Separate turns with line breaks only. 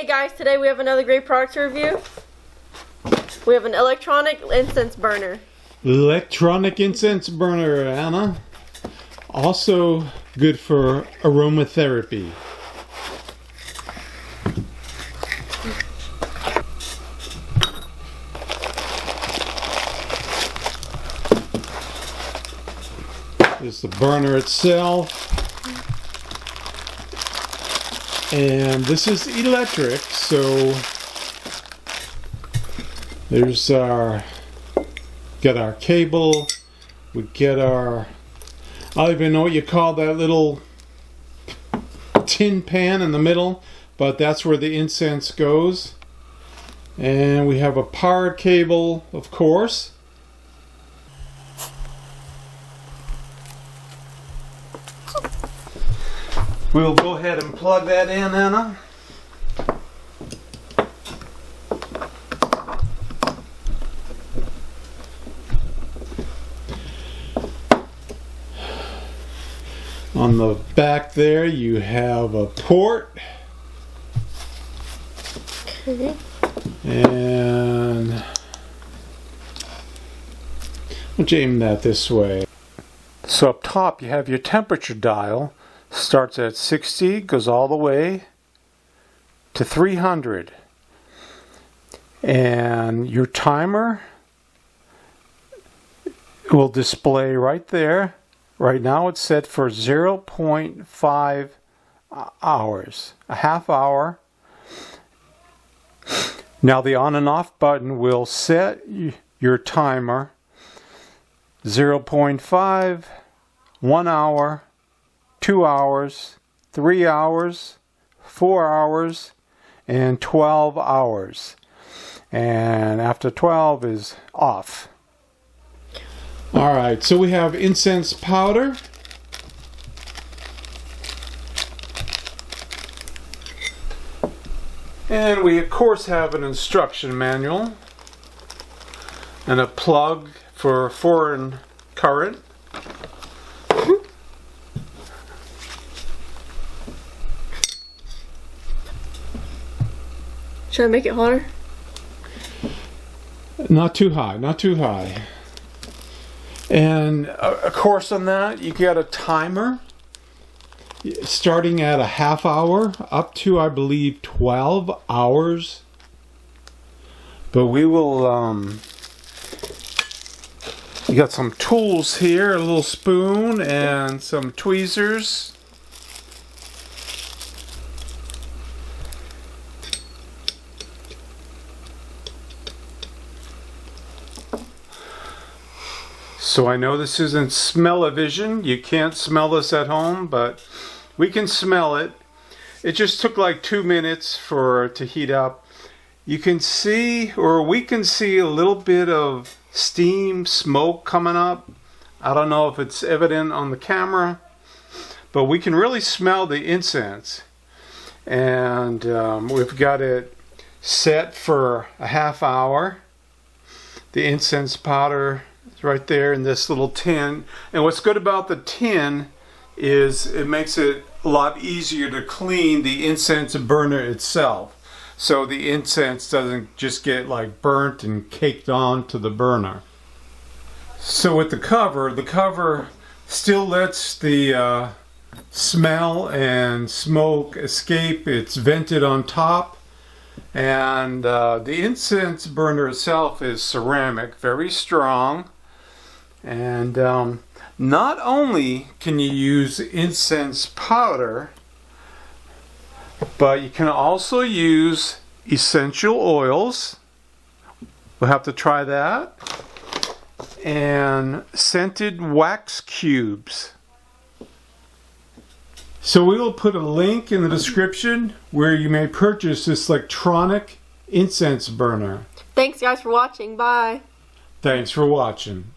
guys, today we have another great product to review. We have an electronic incense burner.
Electronic incense burner, Anna. Also good for aromatherapy. There's the burner itself. And this is electric, so there's our, got our cable, we get our, I don't even know what you call that little tin pan in the middle, but that's where the incense goes. And we have a power cable, of course. We'll go ahead and plug that in, Anna. On the back there you have a port.
Okay.
And let's aim that this way. So up top you have your temperature dial. Starts at 60, goes all the way to 300. And your timer will display right there. Right now it's set for 0.5 hours, a half hour. Now the on and off button will set your timer 0.5, 1 hour, 2 hours, 3 hours, 4 hours, and 12 hours. And after 12 is off. Alright, so we have incense powder. And we of course have an instruction manual and a plug for foreign current.
Should I make it hotter?
Not too high, not too high. And of course on that you got a timer starting at a half hour up to I believe 12 hours. But we will, you got some tools here, a little spoon and some tweezers. So I know this isn't smell-o-vision. You can't smell this at home, but we can smell it. It just took like 2 minutes for it to heat up. You can see, or we can see a little bit of steam, smoke coming up. I don't know if it's evident on the camera, but we can really smell the incense. And we've got it set for a half hour. The incense powder right there in this little tin. And what's good about the tin is it makes it a lot easier to clean the incense burner itself, so the incense doesn't just get like burnt and caked onto the burner. So with the cover still lets the smell and smoke escape. It's vented on top. And the incense burner itself is ceramic, very strong. And not only can you use incense powder, but you can also use essential oils. We'll have to try that. And scented wax cubes. So we will put a link in the description where you may purchase this electronic incense burner.
Thanks guys for watching. Bye.
Thanks for watching.